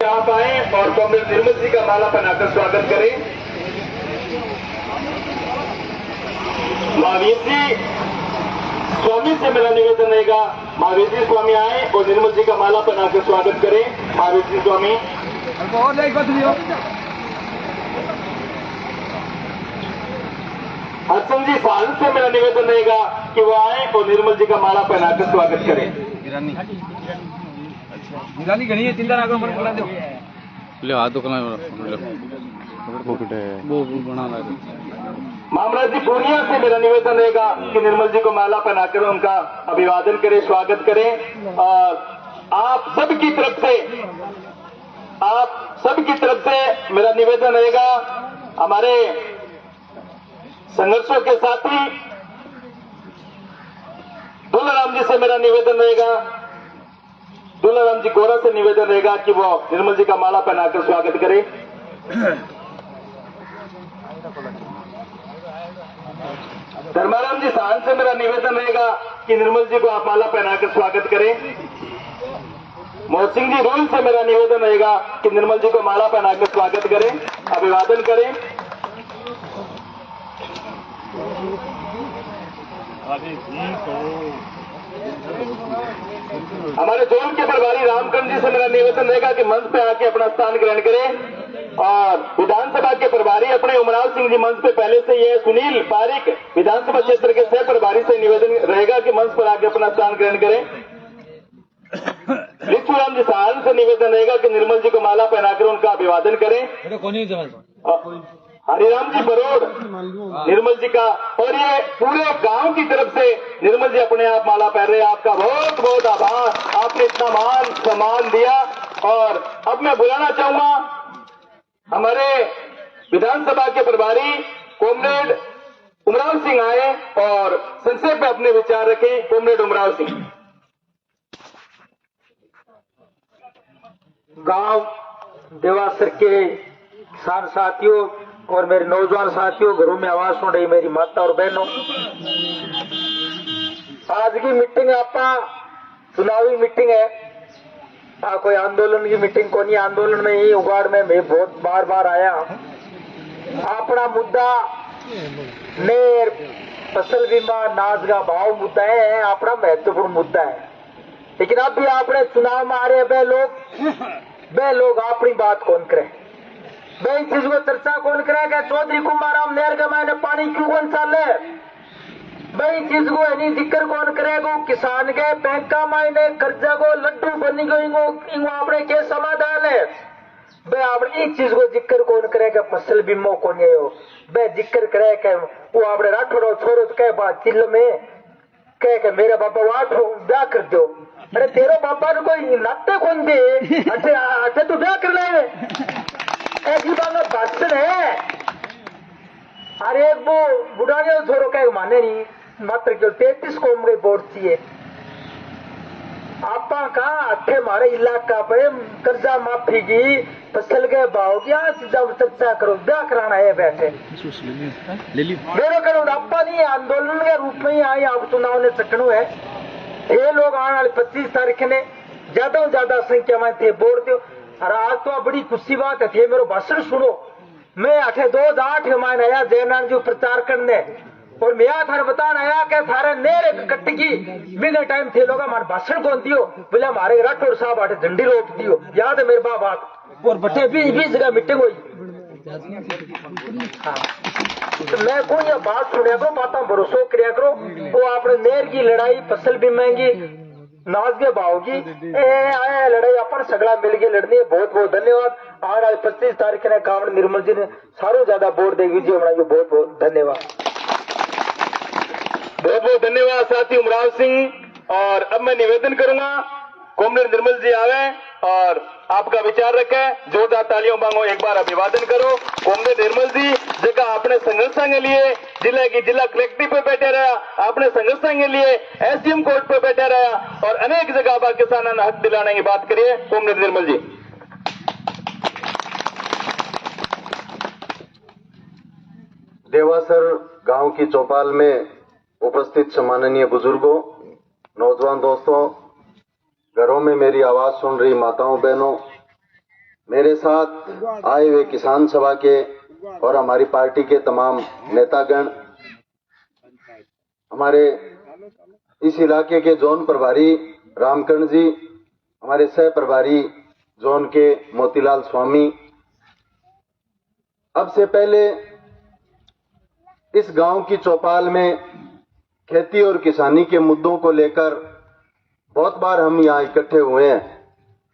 आप आए और कॉमरेड निर्मल जी का माला पहनाकर स्वागत करें। महावीर जी स्वामी से मेरा निवेदन रहेगा, महावीर जी स्वामी आए और निर्मल जी का माला पहनाकर स्वागत करें। महावीर जी स्वामी। हसन जी साल से मेरा निवेदन रहेगा कि वो आए और निर्मल जी का माला पहनाकर स्वागत करें। मामराज जी पूर्णिया से मेरा निवेदन रहेगा कि निर्मल जी को माला पहनाकर उनका अभिवादन करें, स्वागत करें। आप सबकी तरफ से मेरा निवेदन रहेगा, हमारे संघर्षों के साथी दुलाराम जी से मेरा निवेदन रहेगा, दुलाराम जी गोरा से निवेदन रहेगा कि वो निर्मल जी का माला पहनाकर स्वागत करें। धर्माराम जी साहन से मेरा निवेदन रहेगा कि निर्मल जी को आप माला पहनाकर स्वागत करें। मोहन सिंह जी रूल से मेरा निवेदन रहेगा कि निर्मल जी को माला पहनाकर स्वागत करें, अभिवादन करें। हमारे जोन के प्रभारी रामकरण जी से मेरा निवेदन रहेगा कि मंच पे आके अपना स्थान ग्रहण करें। और विधानसभा के प्रभारी अपने उमराव सिंह जी मंच पे पहले से ये सुनील पारिक विधानसभा क्षेत्र के सह प्रभारी से निवेदन रहेगा कि मंच पर आके अपना स्थान ग्रहण करें। ऋतुराम जी साहन से निवेदन रहेगा कि निर्मल जी को माला पहनाकर उनका अभिवादन करें। हरिराम जी बरोड़ निर्मल जी का, और ये पूरे गांव की तरफ से निर्मल जी अपने आप माला पहन रहे हैं। आपका बहुत बहुत आभार, आपने इतना मान सम्मान दिया। और अब मैं बुलाना चाहूंगा हमारे विधानसभा के प्रभारी कॉमरेड उमराव सिंह आए और संक्षेप में अपने विचार रखें। कॉमरेड उमराव सिंह। गांव देवासर के किसान साथियों और मेरे नौजवान साथियों, घरों में आवाज सुन रही मेरी माता और बहनों, आज की मीटिंग आपका चुनावी मीटिंग है। कोई आंदोलन की मीटिंग को नहीं। आंदोलन में ही उगाड़ में मैं बहुत बार बार आया। अपना मुद्दा नेर फसल बीमा नाज का भाव मुद्दा है, अपना महत्वपूर्ण मुद्दा है। लेकिन अब भी आपने चुनाव में आ रहे वे लोग अपनी बात कौन करे, वे इस चीज को चर्चा कौन करेगा। चौधरी कुमाराम नेर के मायने पानी क्यों कौन चाले, वे इस चीज को नहीं जिक्र कौन करेगा। किसान के बैंक का मायने कर्जा को लड्डू बनी गई आपने के समाधान है, वे आपने इस चीज को जिक्र कौन करेगा। फसल बीमा को नहीं हो वे जिक्र करे के वो आपने राठौड़ छोरो कह बात चिल्ल में कह के मेरे बाबा वाठ ब्याह कर दो। अरे तेरे बाबा ने कोई नाते कौन दे, अच्छे तू ब्याह कर ले, ऐसी बात भाषण है। अरे वो बुढ़ाने छोरो कह माने नहीं, मात्र केवल 33 कौम के वोट चाहिए। आपा कहा अठे मारे इलाका पे कर्जा माफी की फसल के भाव की जब चर्चा करो, ब्याह कराना है बैठे मेरे करो। आपा नहीं आंदोलन के रूप में ही आई, आप चुनाव ने चकनू है। ये लोग आने वाले 25 तारीख ने ज्यादा से ज्यादा संख्या में थे वोट दो। और आज तो बड़ी खुशी बात है, थे मेरे भाषण सुनो। मैं 2008 में आया जयनारायण जी प्रचार करने, और मैं थारे बताना आया कि थारे नेरे कट्टी बिना टाइम थे लोग हमारे भाषण कौन दियो, बोले हमारे राठौर साहब आटे झंडी रोक दियो, याद है मेरे बात। और बटे 20 जगह मीटिंग हुई। हाँ। तो मैं को ये बात सुनिया करो, बातों भरोसा करिया करो। वो आपने नेर की लड़ाई फसल भी महंगी नाज के भाव की लड़ाई अपन सगड़ा मिल के लड़नी है। बहुत बहुत धन्यवाद। आज 25 तारीख ने काम निर्मल जी ने सारों ज्यादा वोट देगी जी, हमारा बहुत बहुत धन्यवाद। बहुत बहुत धन्यवाद साथी उमराव सिंह। और अब मैं निवेदन करूंगा कॉमरेड निर्मल जी आवे और आपका विचार रखें। जोरदार तालियों मांगो, एक बार अभिवादन करो। कॉमरेड निर्मल जी जगह आपने संघर्ष के लिए जिला कलेक्टर पे बैठे रहा, आपने संघर्ष के लिए एसडीएम कोर्ट पे बैठे रहा और अनेक जगह पर किसानों ने हक दिलाने की बात करिए। कॉमरेड निर्मल जी। देवासर गांव की चौपाल में उपस्थित सम्माननीय बुजुर्गों, नौजवान दोस्तों, घरों में मेरी आवाज सुन रही माताओं बहनों, मेरे साथ आए हुए किसान सभा के और हमारी पार्टी के तमाम नेतागण, हमारे इस इलाके के जोन प्रभारी रामकर्ण जी, हमारे सह प्रभारी जोन के मोतीलाल स्वामी। अब से पहले इस गांव की चौपाल में खेती और किसानी के मुद्दों को लेकर बहुत बार हम यहाँ इकट्ठे हुए हैं।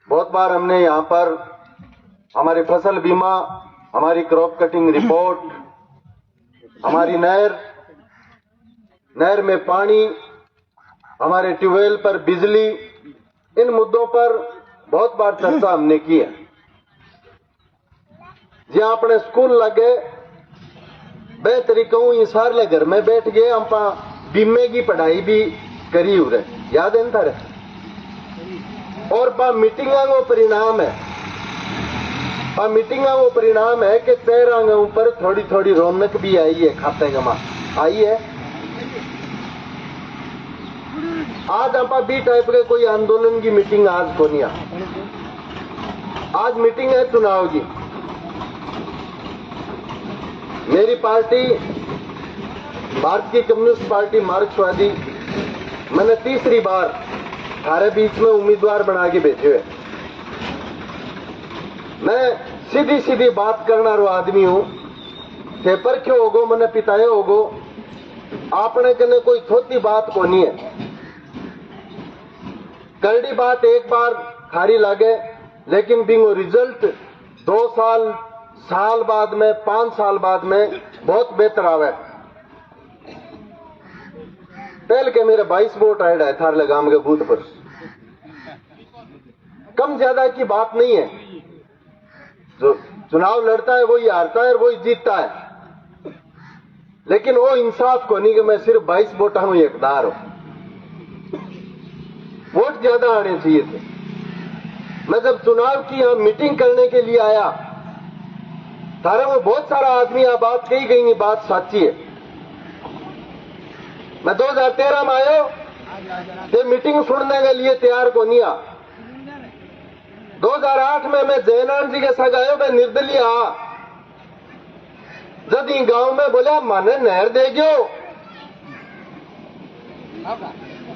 बहुत बार हमने यहाँ पर हमारी फसल बीमा, हमारी क्रॉप कटिंग रिपोर्ट, हमारी नहर में पानी, हमारे ट्यूबवेल पर बिजली, इन मुद्दों पर बहुत बार चर्चा हमने की है। जहां अपने स्कूल लगे बेहतरी कहूं ये सारे घर में बैठ गए, हम बीमे की पढ़ाई भी करी हो रहे, याद है ना। और मीटिंगा वो परिणाम है, मीटिंगा वो परिणाम है कि तेरंगा ऊपर थोड़ी थोड़ी रौनक भी आई है, खाते गमा आई है। आज आप बी टाइप के कोई आंदोलन की मीटिंग आज को नहीं, आज मीटिंग है चुनाव की। मेरी पार्टी भारतीय कम्युनिस्ट पार्टी मार्क्सवादी, मैंने तीसरी बार हमारे बीच में उम्मीदवार बना के बैठे हुए। मैं सीधी सीधी बात करना रो आदमी हूं, पेपर क्यों होगो मैंने पिताए होगो, आपने कने कोई थोती बात को नहीं है। करड़ी बात एक बार खारी लागे, लेकिन बिंगो रिजल्ट 2 साल बाद में, 5 साल बाद में बहुत बेहतर आवे। पहले के मेरे 22 वोट आए है थार लगाम के बूथ पर, कम ज्यादा की बात नहीं है। जो चुनाव लड़ता है वही हारता है और वही जीतता है, लेकिन वो इंसाफ को नहीं कि मैं सिर्फ 22 वोटा में हकदार हूं। वोट ज्यादा आने चाहिए थे। मैं जब चुनाव की यहां मीटिंग करने के लिए आया, थारे में बहुत सारा आदमी यहां बात कही गई, नहीं बात सच्ची है। मैं 2013 में आया, ये मीटिंग सुनने के लिए तैयार को नहीं आ। 2008 में मैं जयनारायण जी के साथ आयो, मैं निर्दलीय आ। जब ये गांव में बोला माने नहर दे गयो,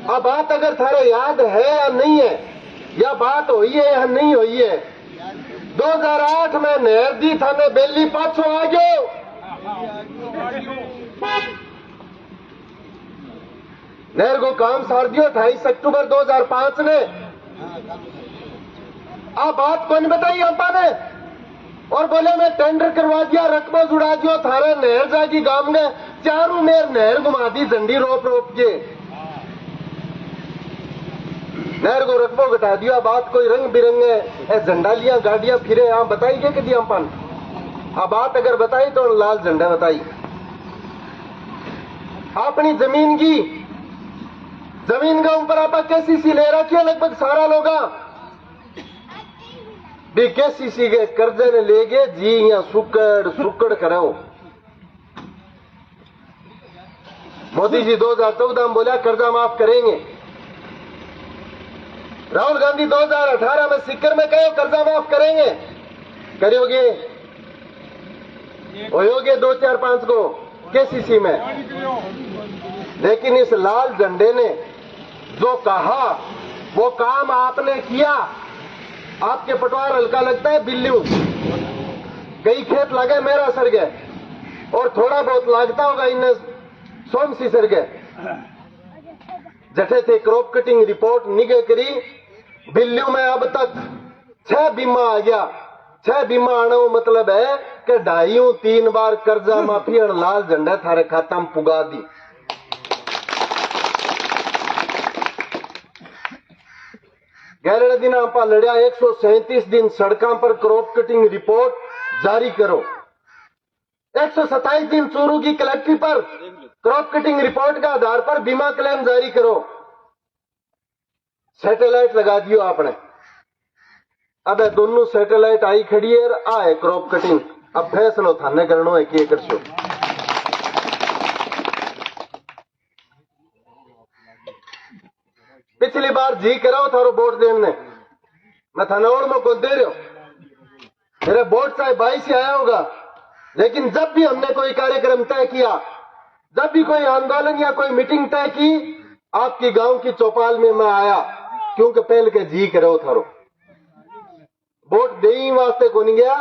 अब बात अगर थारे याद है या नहीं है, या बात हुई है या नहीं हुई है, 2008 में नहर दी थाने बेली पाछो आ गयो। नहर को काम सार दियो 28 अक्टूबर 2005 ने। आप बात कौन बताई आपा ने, और बोले मैं टेंडर करवा दिया, रकबा जुड़ा दियो, थारे नहर जागी गांव में चारों मेर नहर घुमा दी झंडी रोप रोप के, नहर को रकबो घटा दिया। बात कोई रंग बिरंगे झंडा लिया गाड़ियां फिरे, यहां बताई क्या कि अपन अब बात अगर बताई तो लाल झंडा बताई। अपनी जमीन का ऊपर आप केसीसी ले रखी है, लगभग सारा लोग भी केसीसी के कर्जे ने ले गए जी, या सुकड़ करो। मोदी जी 2014 में बोला कर्जा माफ करेंगे, राहुल गांधी 2018 में सिक्कर में कहो कर्जा माफ करेंगे, करोगे होगे 2-4-5 को केसीसी में। लेकिन इस लाल झंडे ने जो कहा वो काम आपने किया। आपके पटवार हल्का लगता है बिल्लू, कई खेत लगे मेरा सर गए, और थोड़ा बहुत लागता होगा इन्हें सोमसी सर गए। जठे थे क्रॉप कटिंग रिपोर्ट निगे करी, बिल्लू में अब तक 6 बीमा आ गया। 6 बीमा आने वो मतलब है कि 2.5-3 बार कर्जा माफी और लाल झंडा थारे खाता में पुगा दी। गैर दिन आप लड़िया 137 दिन सड़कों पर क्रॉप कटिंग रिपोर्ट जारी करो। 127 दिन चोरू की कलेक्ट्री पर क्रॉप कटिंग रिपोर्ट का आधार पर बीमा क्लेम जारी करो। सैटेलाइट लगा दियो आपने, अब दोनों सैटेलाइट आई खड़ी है, आए क्रॉप कटिंग। अब फैसलो थाने करनो है कि करशो। पिछली बार जी करो थारो वोट देने, मैं थाने और में को दे रहा हूं। मेरे वोट चाहे 22 से आया होगा, लेकिन जब भी हमने कोई कार्यक्रम तय किया, जब भी कोई आंदोलन या कोई मीटिंग तय की, आपकी गांव की चौपाल में मैं आया, क्योंकि पहले के जी करो थारो वोट दे ही वास्ते को नहीं गया।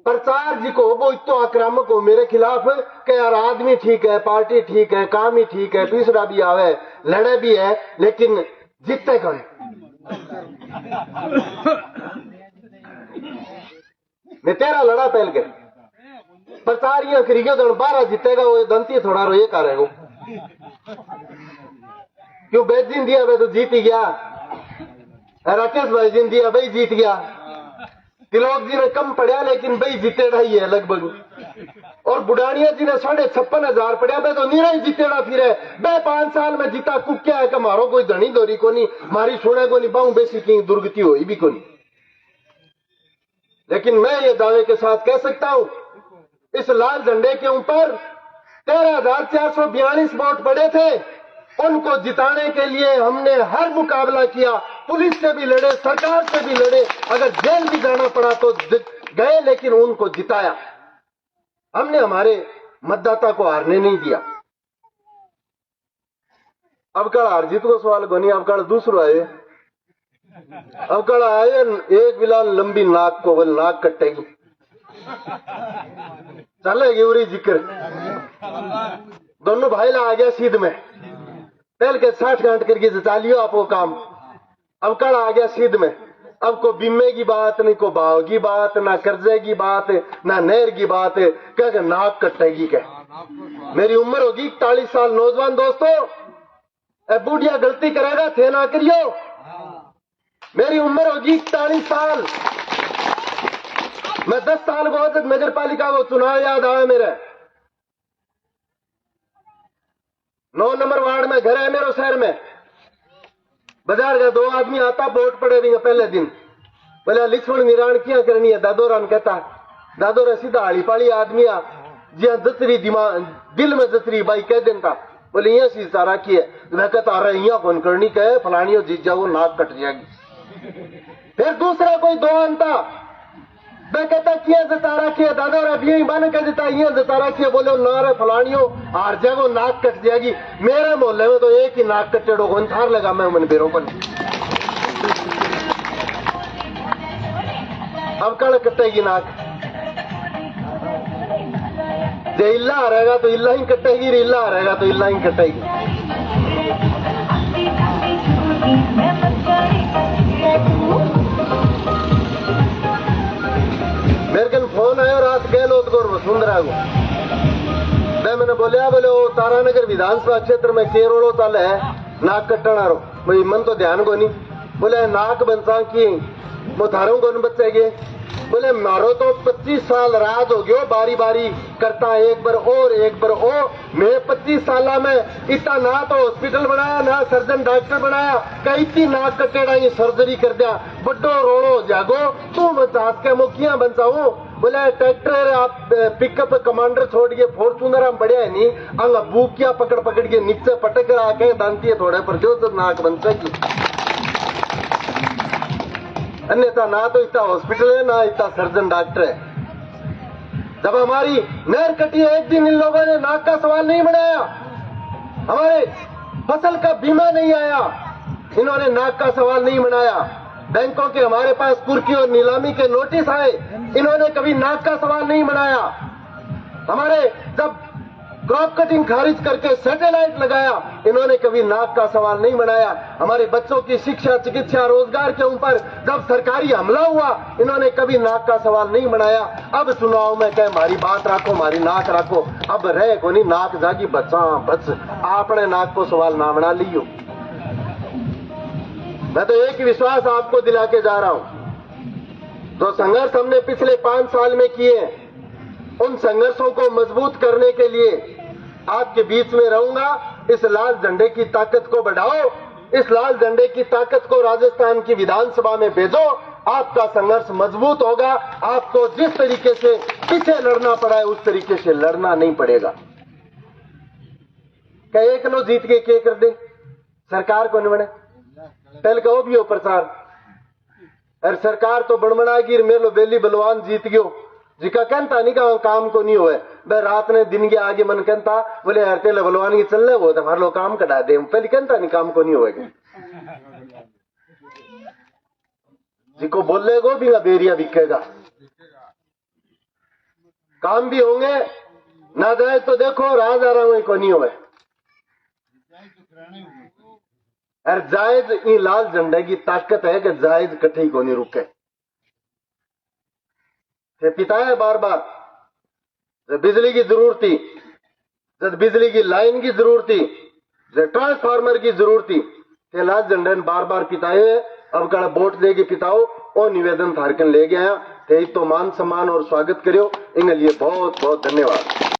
प्रचार जी को वो इतो आक्रामक हो मेरे खिलाफ कि यार आदमी ठीक है, पार्टी ठीक है, काम ही ठीक है, तीसरा भी आवे, लड़े भी है, लेकिन जीतते कौन? मैं तेरा लड़ा पहल के प्रचार ये करियो तो 12 जीतेगा, वो दंती थोड़ा रो ये करेगा, क्यों बेजिन दिया वे तो जीत ही गया, राकेश भाई जिन दिया भाई जीत गया, तिलोक जी ने कम पढ़ा लेकिन भाई जीतेड़ा ही है लगभग, और बुढ़ानिया जी ने 56,500 पढ़ा भाई तो नीरा ही जीतेड़ा फिर है। मैं 5 साल में जीता कुक्या है कि मारो कोई धनी दोरी को नहीं, मारी सुने को नहीं, बाहू बेसी की दुर्गति हुई भी को नहीं। लेकिन मैं ये दावे के साथ कह सकता हूं, इस लाल झंडे के ऊपर 13,442 वोट पड़े थे, उनको जिताने के लिए हमने हर मुकाबला किया, पुलिस से भी लड़े, सरकार से भी लड़े, अगर जेल भी जाना पड़ा तो गए, लेकिन उनको जिताया। हमने हमारे मतदाता को हारने नहीं दिया। अब कल हार जीत को सवाल बनी, अब कल दूसरा है, अब कल आए एक बिलाल लंबी नाक को, बोल नाक कटेगी, चलेगी उरी जिक्र, दोनों भाई ला आ गया सीध में, पहल के 60 घंटे करके जता लियो आप वो काम, अब कल आ गया सीध में। अब को बीमे की बात नहीं, को भाव की बात ना, कर्जे की बात ना, नहर की बात, क्या नाक कटेगी क्या? मेरी उम्र होगी 41 साल। नौजवान दोस्तों, बुढ़िया गलती करेगा थे ना करियो, मेरी उम्र होगी 41 साल। मैं 10 साल बाद तक नगर पालिका को चुनाव याद आया मेरे, 9 नंबर वार्ड में घर है मेरे शहर में, बाजार का 2 आदमी आता, वोट पड़े रही पहले दिन, बोले लिखण निराण क्या करनी है, दादोरान कहता, दादोरा सीधा हाली पाली आदमी आ, जिया जतरी दिमाग दिल में जतरी भाई कह देता, बोले यहाँ सी सारा की है, मैं कहता अरे यहाँ कौन करनी कहे, फलानियों जीत जाओ नाक कट जाएगी। फिर दूसरा कोई 2 आनता, मैं कहता किया जता रखिए, दादा अभी यही बन के देता, ये जता रखिए, बोले नारे फलानियों हार जाएगो नाक कट जाएगी। मेरे मोहल्ले में तो एक ही नाक कटेड़ो को थार लगा, मैं मन बेरों पर। अब कल कटेगी नाक, जे इल्ला रहेगा तो इल्ला ही कटेगी, इल्ला रहेगा तो इल्ला ही कटेगी। मेरे कन फोन आयो रात गहलोत को वसुंधरा को, मैंने बोलिया बोले वो तारानगर विधानसभा क्षेत्र में केरोड़ो ताल है नाक कटना रो, भाई मन तो ध्यान को नहीं, बोले नाक बनसा की वो थारों को बचेगे, बोले मारो तो 25 साल रात हो गयो बारी बारी करता, एक बार और एक बार ओ, मैं 25 साल में इतना ना तो हॉस्पिटल बनाया ना सर्जन डॉक्टर बनाया, कई इतनी नाक कटेड़ा ये सर्जरी कर दिया, बड्डो रोड़ो जागो तू बचा के मुखिया बनसाऊ, बोले ट्रैक्टर आप पिकअप कमांडर छोड़ के फॉर्चूनर हम बढ़िया है नहीं, अंग बूकिया पकड़ पकड़ के नीचे पटक कर आके दांती थोड़े पर जो नाक बन सकी, अन्यथा ना तो इतना हॉस्पिटल है ना इतना सर्जन डॉक्टर है। जब हमारी नहर कटी है, एक दिन इन लोगों ने नाक का सवाल नहीं बनाया, हमारे फसल का बीमा नहीं आया, इन्होंने नाक का सवाल नहीं बनाया, बैंकों के हमारे पास कुर्की और नीलामी के नोटिस आए, इन्होंने कभी नाक का सवाल नहीं बनाया, हमारे जब क्रॉप कटिंग खारिज करके सैटेलाइट लगाया, इन्होंने कभी नाक का सवाल नहीं बनाया, हमारे बच्चों की शिक्षा चिकित्सा रोजगार के ऊपर जब सरकारी हमला हुआ, इन्होंने कभी नाक का सवाल नहीं बनाया। अब चुनाव में कहे हमारी बात रखो, हमारी नाक रखो, अब रहे को नहीं नाक जागी बचा बच, आपने नाक को सवाल ना बना लियो। मैं तो एक विश्वास आपको दिला के जा रहा हूं, जो संघर्ष हमने पिछले 5 साल में किए, उन संघर्षों को मजबूत करने के लिए आपके बीच में रहूंगा। इस लाल झंडे की ताकत को बढ़ाओ, इस लाल झंडे की ताकत को राजस्थान की विधानसभा में भेजो, आपका संघर्ष मजबूत होगा, आपको जिस तरीके से पीछे लड़ना पड़ा है उस तरीके से लड़ना नहीं पड़ेगा। क्या एक नो जीत के कर दे सरकार को नहीं बने, पहले कहो भी हो प्रचार, अरे सरकार तो बड़बड़ागी मेलो बेली बलवान जीत गयो जिका कहता नहीं का काम को नहीं होए बे रात ने दिन के आगे मन कहता बोले हरते बलवान की चलने वो तो हमारे लोग काम कटा दे पहले कहता नहीं काम को नहीं होएगा जिको बोलेगो भी बेरिया बिकेगा काम भी होंगे ना जाए तो देखो राजा को नहीं होए अरे जायज ये लाल झंडे की ताकत है कि जायज कठी को नहीं रुके पिता है बार बार जब बिजली की जरूरत थी जब बिजली की लाइन की जरूरत थी जब ट्रांसफार्मर की जरूरत थी ते लाल झंडे ने बार बार पिताए अब कड़ा वोट देगी पिताओ और निवेदन थारकन ले गया थे तो मान सम्मान और स्वागत करियो इनके लिए बहुत बहुत धन्यवाद।